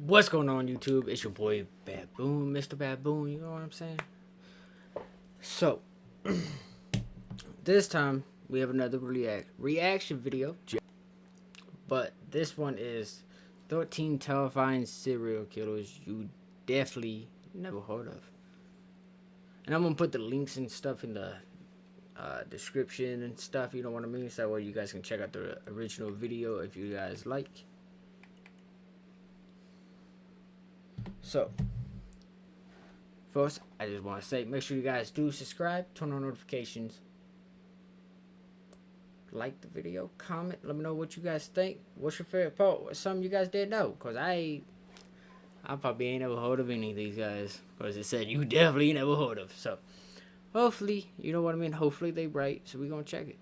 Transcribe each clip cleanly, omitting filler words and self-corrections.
What's going on, YouTube? It's your boy Baboon, Mr. Baboon. You know what I'm saying? So, this time we have another reaction video, but this one is 13 terrifying serial killers you definitely never heard of. And I'm gonna put the links and stuff in the description and stuff. You know what I mean? So that way you guys can check out the original video if you guys like. So, first, I just want to say, make sure you guys do subscribe, turn on notifications, like the video, comment, let me know what you guys think. What's your favorite part? What's something you guys didn't know? Because I probably ain't never heard of any of these guys. Because it said you definitely never heard of. So, hopefully, you know what I mean? Hopefully they right. So, we're going to check it.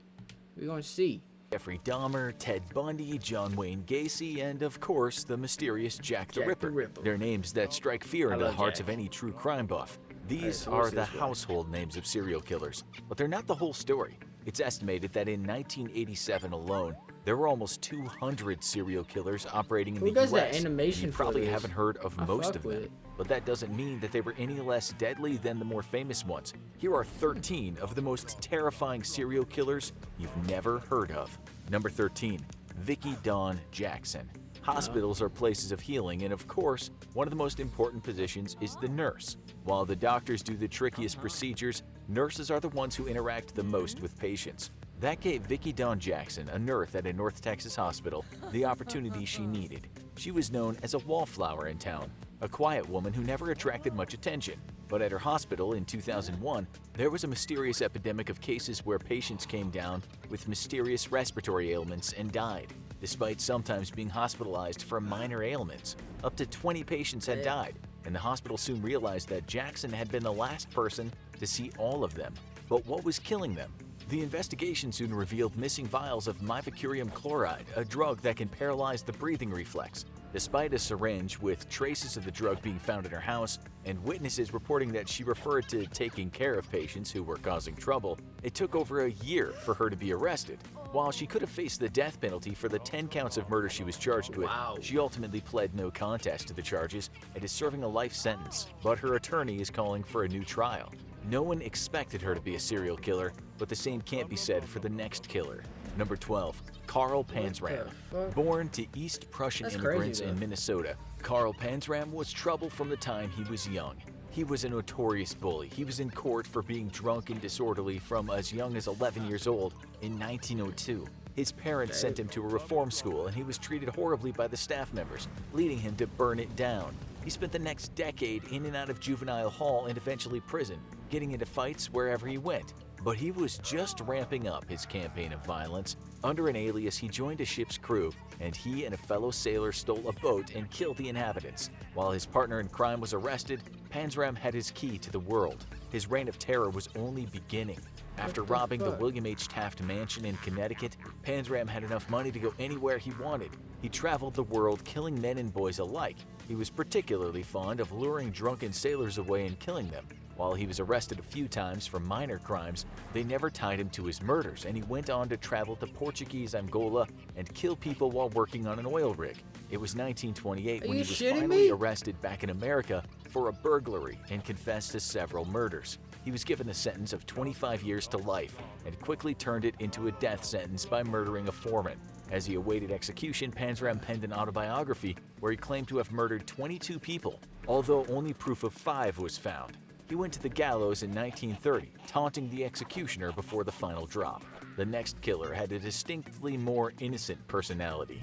We're going to see. Jeffrey Dahmer, Ted Bundy, John Wayne Gacy, and of course, the mysterious Jack the Ripper. They're names that strike fear into the hearts of any true crime buff. These are the household names of serial killers, but they're not the whole story. It's estimated that in 1987 alone, there were almost 200 serial killers operating in the U.S. That animation You probably haven't heard of most of them, but that doesn't mean that they were any less deadly than the more famous ones. Here are 13 of the most terrifying serial killers you've never heard of. Number 13, Vicki Dawn Jackson. Hospitals are places of healing, and of course, one of the most important positions is the nurse. While the doctors do the trickiest procedures, nurses are the ones who interact the most with patients. That gave Vicki Dawn Jackson, a nurse at a North Texas hospital, the opportunity she needed. She was known as a wallflower in town, a quiet woman who never attracted much attention. But at her hospital in 2001, there was a mysterious epidemic of cases where patients came down with mysterious respiratory ailments and died, despite sometimes being hospitalized for minor ailments. Up to 20 patients had died, and the hospital soon realized that Jackson had been the last person to see all of them. But what was killing them? The investigation soon revealed missing vials of mivacurium chloride, a drug that can paralyze the breathing reflex. Despite a syringe with traces of the drug being found in her house and witnesses reporting that she referred to taking care of patients who were causing trouble, it took over a year for her to be arrested. While she could have faced the death penalty for the 10 counts of murder she was charged with, she ultimately pled no contest to the charges and is serving a life sentence, but her attorney is calling for a new trial. No one expected her to be a serial killer, but the same can't be said for the next killer. Number 12, Carl Panzram. Born to East Prussian immigrants in Minnesota, Carl Panzram was trouble from the time he was young. He was a notorious bully. He was in court for being drunk and disorderly from as young as 11 years old in 1902. His parents sent him to a reform school and he was treated horribly by the staff members, leading him to burn it down. He spent the next decade in and out of juvenile hall and eventually prison, getting into fights wherever he went. But he was just ramping up his campaign of violence. Under an alias, he joined a ship's crew, and he and a fellow sailor stole a boat and killed the inhabitants. While his partner in crime was arrested, Panzram had his key to the world. His reign of terror was only beginning. After robbing the William H. Taft Mansion in Connecticut, Panzram had enough money to go anywhere he wanted. He traveled the world killing men and boys alike. He was particularly fond of luring drunken sailors away and killing them. While he was arrested a few times for minor crimes, they never tied him to his murders, and he went on to travel to Portuguese Angola and kill people while working on an oil rig. It was 1928 when he was finally arrested back in America for a burglary and confessed to several murders. He was given a sentence of 25 years to life and quickly turned it into a death sentence by murdering a foreman. As he awaited execution, Panzram penned an autobiography where he claimed to have murdered 22 people, although only proof of 5 was found. He went to the gallows in 1930, taunting the executioner before the final drop. The next killer had a distinctly more innocent personality.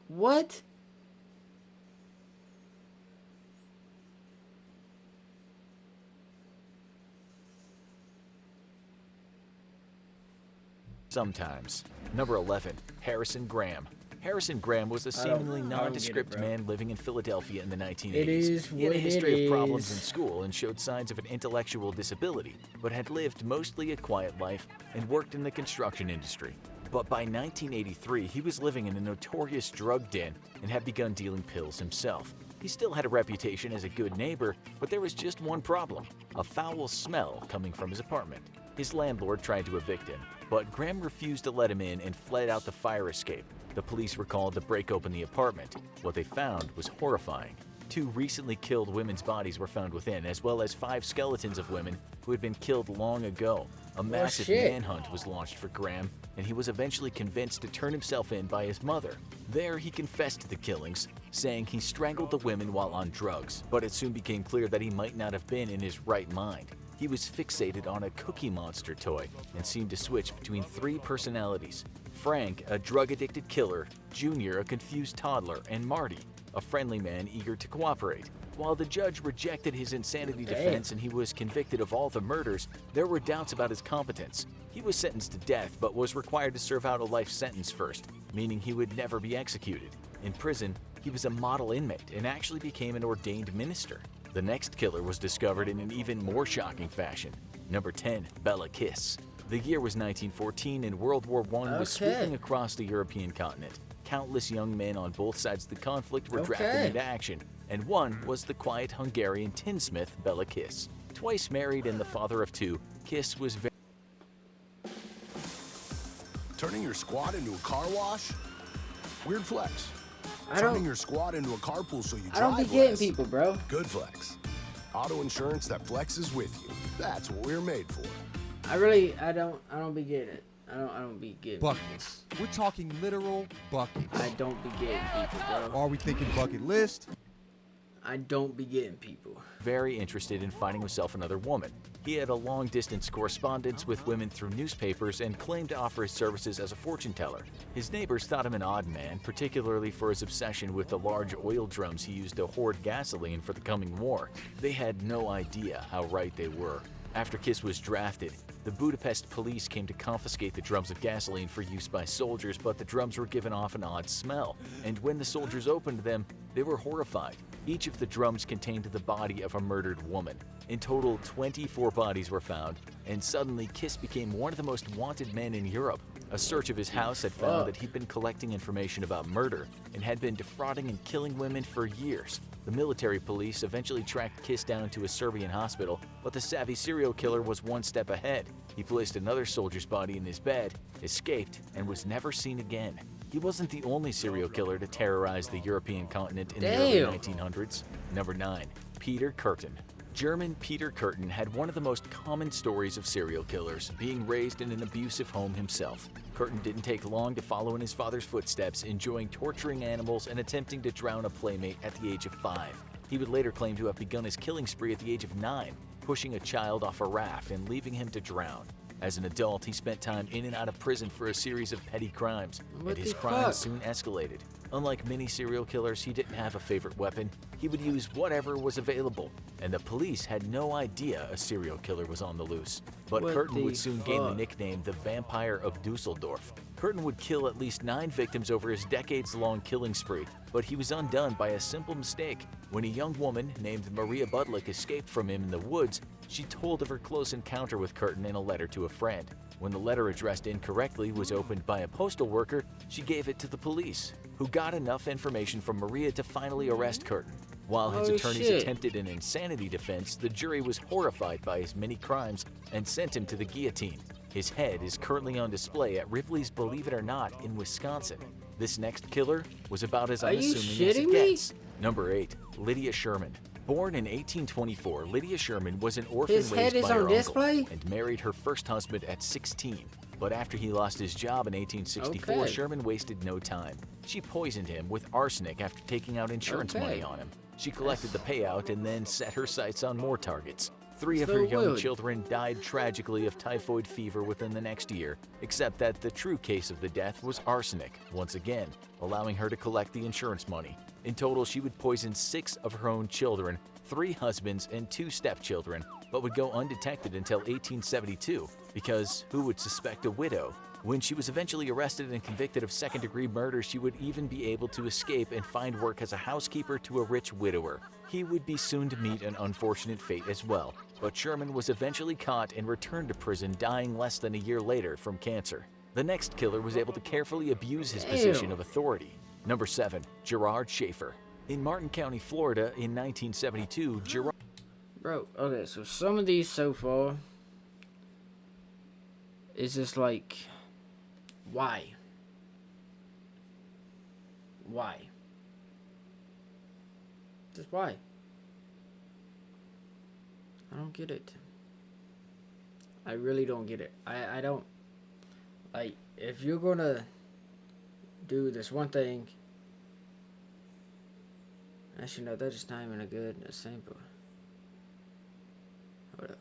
What? Sometimes. Number 11, Harrison Graham. Harrison Graham was a seemingly nondescript man living in Philadelphia in the 1980s. He had a history of problems in school and showed signs of an intellectual disability, but had lived mostly a quiet life and worked in the construction industry. But by 1983, he was living in a notorious drug den and had begun dealing pills himself. He still had a reputation as a good neighbor, but there was just one problem: a foul smell coming from his apartment. His landlord tried to evict him, but Graham refused to let him in and fled out the fire escape. The police were called to break open the apartment. What they found was horrifying. 2 recently killed women's bodies were found within, as well as 5 skeletons of women who had been killed long ago. A massive manhunt was launched for Graham, and he was eventually convinced to turn himself in by his mother. There, he confessed to the killings, saying he strangled the women while on drugs, but it soon became clear that he might not have been in his right mind. He was fixated on a Cookie Monster toy and seemed to switch between 3 personalities: Frank, a drug-addicted killer; Junior, a confused toddler; and Marty, a friendly man eager to cooperate. While the judge rejected his insanity defense and he was convicted of all the murders, there were doubts about his competence. He was sentenced to death but was required to serve out a life sentence first, meaning he would never be executed. In prison, he was a model inmate and actually became an ordained minister. The next killer was discovered in an even more shocking fashion. Number 10, Bela Kiss. The year was 1914 and World War I was sweeping across the European continent. Countless young men on both sides of the conflict were drafted into action, and one was the quiet Hungarian tinsmith Bela Kiss. Twice married and the father of 2, Kiss was very... Turning your squad into a car wash? Weird flex. Turning your squad into a carpool so you drive I don't be getting people, bro. Good flex. Auto insurance that flexes with you. That's what we're made for. I don't be getting it. I don't be getting buckets. We're talking literal buckets. I don't be getting people, bro. Are we thinking bucket list? I don't be getting people. Very interested in finding himself another woman. He had a long-distance correspondence with women through newspapers and claimed to offer his services as a fortune teller. His neighbors thought him an odd man, particularly for his obsession with the large oil drums he used to hoard gasoline for the coming war. They had no idea how right they were. After Kiss was drafted, the Budapest police came to confiscate the drums of gasoline for use by soldiers, but the drums were given off an odd smell, and when the soldiers opened them, they were horrified. Each of the drums contained the body of a murdered woman. In total, 24 bodies were found, and suddenly Kiss became one of the most wanted men in Europe. A search of his house had found that he'd been collecting information about murder and had been defrauding and killing women for years. The military police eventually tracked Kiss down to a Serbian hospital, but the savvy serial killer was one step ahead. He placed another soldier's body in his bed, escaped, and was never seen again. He wasn't the only serial killer to terrorize the European continent in the early 1900s. Number 9, Peter Kürten. German Peter Kürten had one of the most common stories of serial killers, being raised in an abusive home himself. Kürten didn't take long to follow in his father's footsteps, enjoying torturing animals and attempting to drown a playmate at the age of 5. He would later claim to have begun his killing spree at the age of 9, pushing a child off a raft and leaving him to drown. As an adult, he spent time in and out of prison for a series of petty crimes, and his crimes soon escalated. Unlike many serial killers, he didn't have a favorite weapon. He would use whatever was available, and the police had no idea a serial killer was on the loose. But Kürten would soon gain the nickname the Vampire of Dusseldorf. Kürten would kill at least 9 victims over his decades-long killing spree, but he was undone by a simple mistake. When a young woman named Maria Budlik escaped from him in the woods, she told of her close encounter with Kürten in a letter to a friend. When the letter addressed incorrectly was opened by a postal worker, she gave it to the police, who got enough information from Maria to finally arrest Kürten. While his attorneys attempted an insanity defense, the jury was horrified by his many crimes and sent him to the guillotine. His head is currently on display at Ripley's Believe It or Not in Wisconsin. This next killer was about as unassuming as it gets. Number 8, Lydia Sherman. Born in 1824, Lydia Sherman was an orphan raised by her uncle and married her first husband at 16. But after he lost his job in 1864, Sherman wasted no time. She poisoned him with arsenic after taking out insurance money on him. She collected the payout and then set her sights on more targets. 3 of her young children died tragically of typhoid fever within the next year, except that the true case of the death was arsenic, once again, allowing her to collect the insurance money. In total, she would poison 6 of her own children, 3 husbands, and 2 stepchildren, but would go undetected until 1872, because who would suspect a widow? When she was eventually arrested and convicted of second-degree murder, she would even be able to escape and find work as a housekeeper to a rich widower. He would be soon to meet an unfortunate fate as well, but Sherman was eventually caught and returned to prison, dying less than a year later from cancer. The next killer was able to carefully abuse his position of authority. Number 7, Gerard Schaefer. In Martin County, Florida, in 1972, Gerard... Bro, okay, so some of these so far is just like, why? Why? Just why? I don't get it. I really don't get it. I don't, like, if you're gonna do this one thing, actually no, that's just not even a good example. Hold up.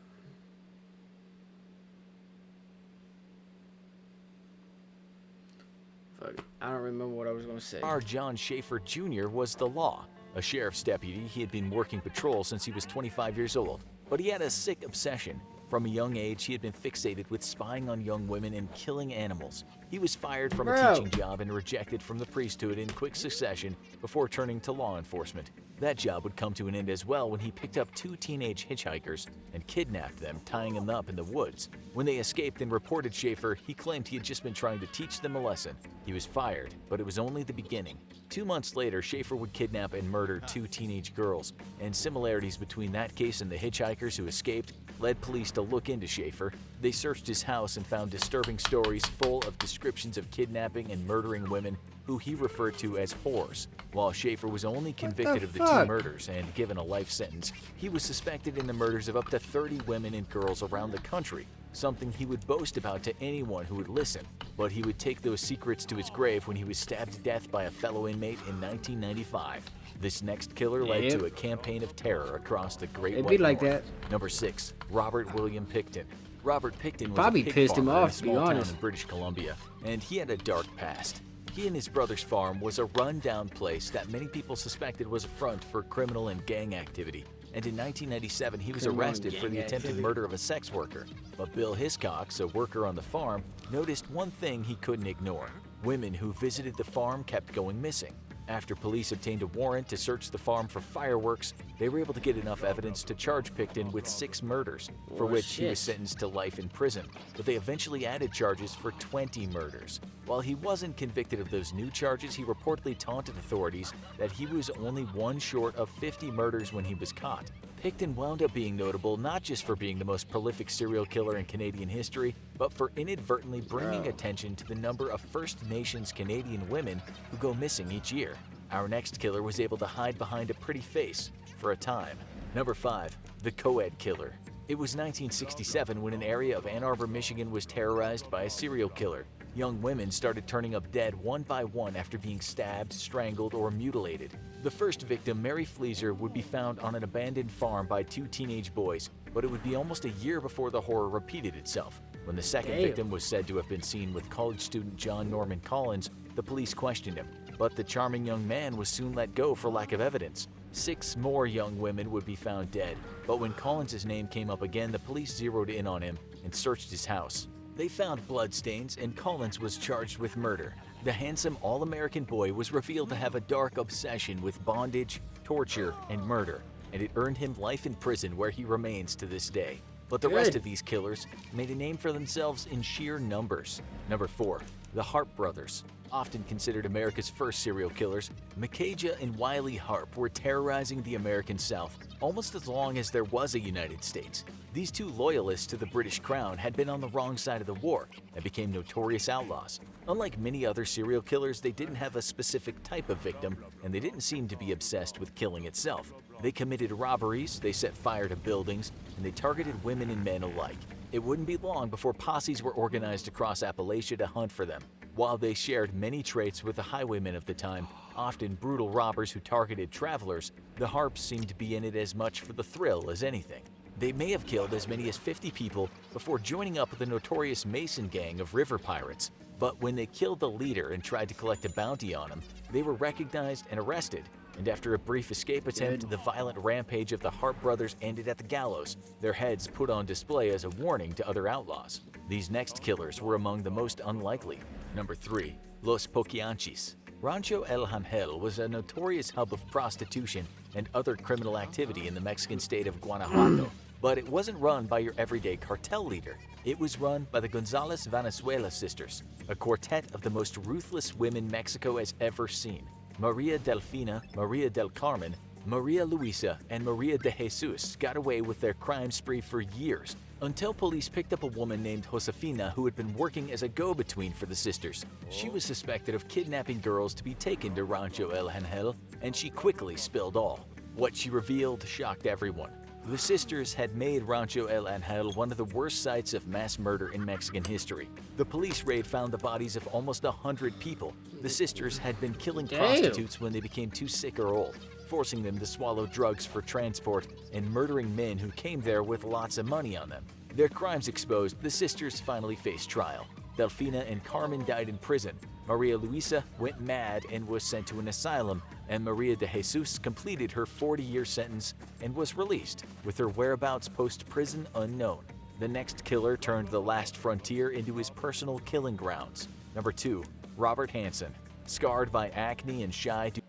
Fuck it. I don't remember what I was gonna say. John Schaefer Jr. was the law. A sheriff's deputy, he had been working patrol since he was 25 years old. But he had a sick obsession. From a young age, he had been fixated with spying on young women and killing animals. He was fired from a teaching job and rejected from the priesthood in quick succession before turning to law enforcement. That job would come to an end as well when he picked up 2 teenage hitchhikers and kidnapped them, tying them up in the woods. When they escaped and reported Schaefer, he claimed he had just been trying to teach them a lesson. He was fired, but it was only the beginning. 2 months later, Schaefer would kidnap and murder 2 teenage girls, and similarities between that case and the hitchhikers who escaped led police to look into Schaefer. They searched his house and found disturbing stories full of descriptions of kidnapping and murdering women who he referred to as whores. While Schaefer was only convicted of the 2 murders and given a life sentence, he was suspected in the murders of up to 30 women and girls around the country, something he would boast about to anyone who would listen. But he would take those secrets to his grave when he was stabbed to death by a fellow inmate in 1995. This next killer led to a campaign of terror across the Great White North. Number 6, Robert William Pickton. Robert Pickton was Bobby a pig pissed him farmer in a off, to be small town honest. in British Columbia, and he had a dark past. He and his brother's farm was a run-down place that many people suspected was a front for criminal and gang activity. And in 1997, he was arrested for the attempted murder of a sex worker. But Bill Hiscox, a worker on the farm, noticed one thing he couldn't ignore. Women who visited the farm kept going missing. After police obtained a warrant to search the farm for fireworks, they were able to get enough evidence to charge Pickton with 6 murders, for which he was sentenced to life in prison. But they eventually added charges for 20 murders. While he wasn't convicted of those new charges, he reportedly taunted authorities that he was only 1 short of 50 murders when he was caught. Pickton wound up being notable not just for being the most prolific serial killer in Canadian history, but for inadvertently bringing attention to the number of First Nations Canadian women who go missing each year. Our next killer was able to hide behind a pretty face for a time. Number 5, the Co-Ed Killer. It was 1967 when an area of Ann Arbor, Michigan was terrorized by a serial killer. Young women started turning up dead one by one after being stabbed, strangled, or mutilated. The first victim, Mary Fleeser, would be found on an abandoned farm by 2 teenage boys, but it would be almost a year before the horror repeated itself. When the second victim was said to have been seen with college student John Norman Collins, the police questioned him, but the charming young man was soon let go for lack of evidence. 6 more young women would be found dead, but when Collins' name came up again, the police zeroed in on him and searched his house. They found bloodstains, and Collins was charged with murder. The handsome all-American boy was revealed to have a dark obsession with bondage, torture, and murder, and it earned him life in prison where he remains to this day. But the rest of these killers made a name for themselves in sheer numbers. Number 4, the Harp Brothers. Often considered America's first serial killers, Micajah and Wiley Harp were terrorizing the American South almost as long as there was a United States. These 2 loyalists to the British Crown had been on the wrong side of the war and became notorious outlaws. Unlike many other serial killers, they didn't have a specific type of victim, and they didn't seem to be obsessed with killing itself. They committed robberies, they set fire to buildings, and they targeted women and men alike. It wouldn't be long before posses were organized across Appalachia to hunt for them. While they shared many traits with the highwaymen of the time, often brutal robbers who targeted travelers, the Harps seemed to be in it as much for the thrill as anything. They may have killed as many as 50 people before joining up with the notorious Mason gang of river pirates. But when they killed the leader and tried to collect a bounty on him, they were recognized and arrested. And after a brief escape attempt, the violent rampage of the Harp brothers ended at the gallows, their heads put on display as a warning to other outlaws. These next killers were among the most unlikely. Number 3, Los Poquianchis. Rancho El Angel was a notorious hub of prostitution and other criminal activity in the Mexican state of Guanajuato. But it wasn't run by your everyday cartel leader. It was run by the Gonzalez Valenzuela sisters, a quartet of the most ruthless women Mexico has ever seen. Maria Delfina, Maria del Carmen, Maria Luisa, and Maria de Jesus got away with their crime spree for years, until police picked up a woman named Josefina who had been working as a go-between for the sisters. She was suspected of kidnapping girls to be taken to Rancho El Angel, and she quickly spilled all. What she revealed shocked everyone. The sisters had made Rancho El Angel one of the worst sites of mass murder in Mexican history. The police raid found the bodies of almost 100 people. The sisters had been killing prostitutes when they became too sick or old, forcing them to swallow drugs for transport, and murdering men who came there with lots of money on them. Their crimes exposed, the sisters finally faced trial. Delfina and Carmen died in prison. Maria Luisa went mad and was sent to an asylum, and Maria de Jesus completed her 40-year sentence and was released, with her whereabouts post-prison unknown. The next killer turned the last frontier into his personal killing grounds. Number 2. Robert Hansen. Scarred by acne and shy to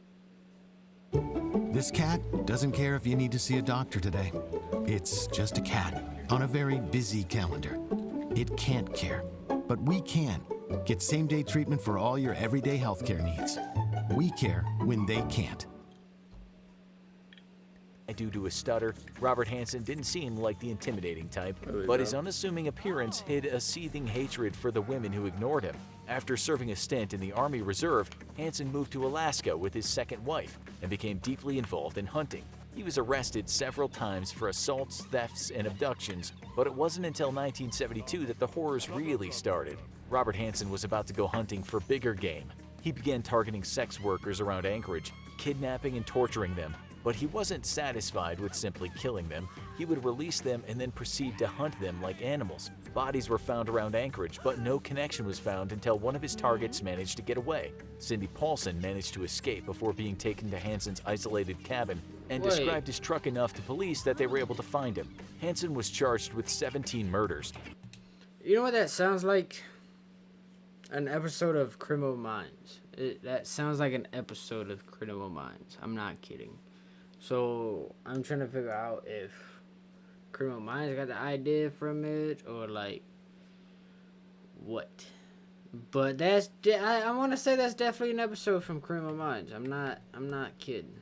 This cat doesn't care if you need to see a doctor today. It's just a cat on a very busy calendar. It can't care, but we can. Get same-day treatment for all your everyday healthcare needs. We care when they can't. Due to a stutter, Robert Hansen didn't seem like the intimidating type, but his unassuming appearance hid a seething hatred for the women who ignored him. After serving a stint in the Army Reserve, Hansen moved to Alaska with his second wife and became deeply involved in hunting. He was arrested several times for assaults, thefts, and abductions, but it wasn't until 1972 that the horrors really started. Robert Hansen was about to go hunting for bigger game. He began targeting sex workers around Anchorage, kidnapping and torturing them. But he wasn't satisfied with simply killing them. He would release them and then proceed to hunt them like animals. Bodies were found around Anchorage, but no connection was found until one of his targets managed to get away. Cindy Paulson managed to escape before being taken to Hansen's isolated cabin and described his truck enough to police that they were able to find him. Hansen was charged with 17 murders. You know what that sounds like? An episode of Criminal Minds. That sounds like an episode of Criminal Minds. I'm not kidding. So I'm trying to figure out if Criminal Minds got the idea from it or like what. But that's I want to say that's definitely an episode from Criminal Minds. I'm not kidding.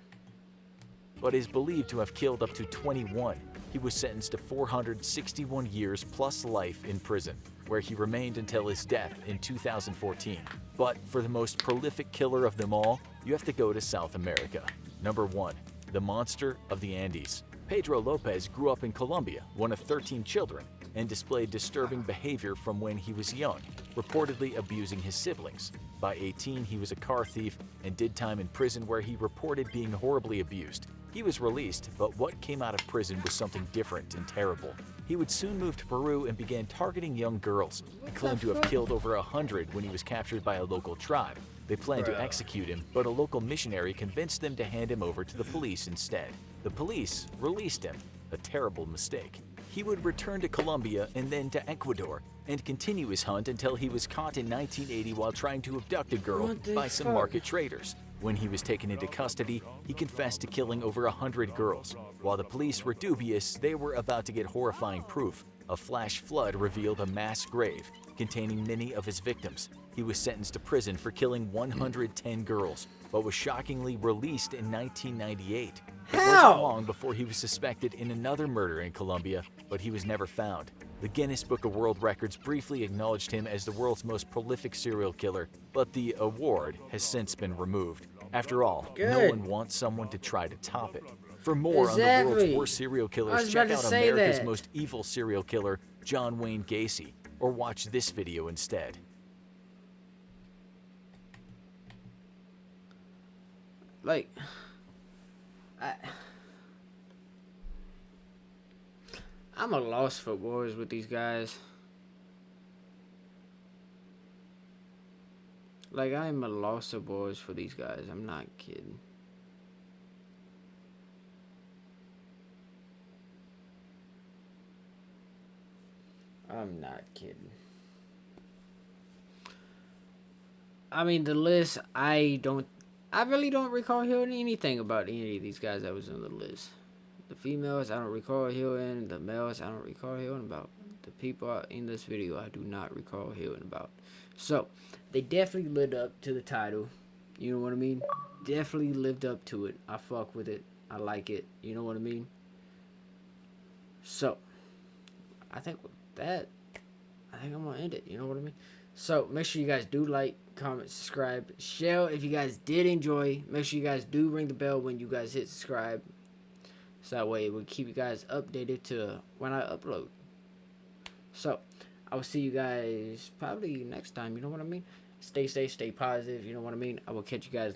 But is believed to have killed up to 21. He was sentenced to 461 years plus life in prison, where he remained until his death in 2014. But for the most prolific killer of them all, you have to go to South America. Number 1. The Monster of the Andes. Pedro Lopez grew up in Colombia, one of 13 children, and displayed disturbing behavior from when he was young, reportedly abusing his siblings. By 18, he was a car thief and did time in prison where he reported being horribly abused. He was released, but what came out of prison was something different and terrible. He would soon move to Peru and began targeting young girls. He claimed to have killed over 100 when he was captured by a local tribe. They planned to execute him, but a local missionary convinced them to hand him over to the police instead. The police released him, a terrible mistake. He would return to Colombia and then to Ecuador, and continue his hunt until he was caught in 1980 while trying to abduct a girl by some market traders. When he was taken into custody, he confessed to killing over 100 girls. While the police were dubious, they were about to get horrifying proof. A flash flood revealed a mass grave containing many of his victims. He was sentenced to prison for killing 110 girls, but was shockingly released in 1998. It wasn't long before he was suspected in another murder in Colombia, but he was never found. The Guinness Book of World Records briefly acknowledged him as the world's most prolific serial killer, but the award has since been removed. After all, no one wants someone to try to top it. For more on the world's worst serial killers, check out America's Most Evil Serial Killer, John Wayne Gacy, or watch this video instead. Like, I'm a loss for words with these guys. Like, I'm a loss of words for these guys. I'm not kidding. I'm not kidding. I mean, the list, I really don't recall hearing anything about any of these guys that was on the list. The females, I don't recall hearing. The males, I don't recall hearing about. The people in this video, I do not recall hearing about. So, they definitely lived up to the title. You know what I mean? Definitely lived up to it. I fuck with it. I like it. You know what I mean? So, I think with that, I think I'm gonna end it. You know what I mean? So make sure you guys do like, comment, subscribe, share if you guys did enjoy. Make sure you guys do ring the bell when you guys hit subscribe. So that way it will keep you guys updated to when I upload. So I will see you guys probably next time. You know what I mean? Stay safe, stay positive. You know what I mean? I will catch you guys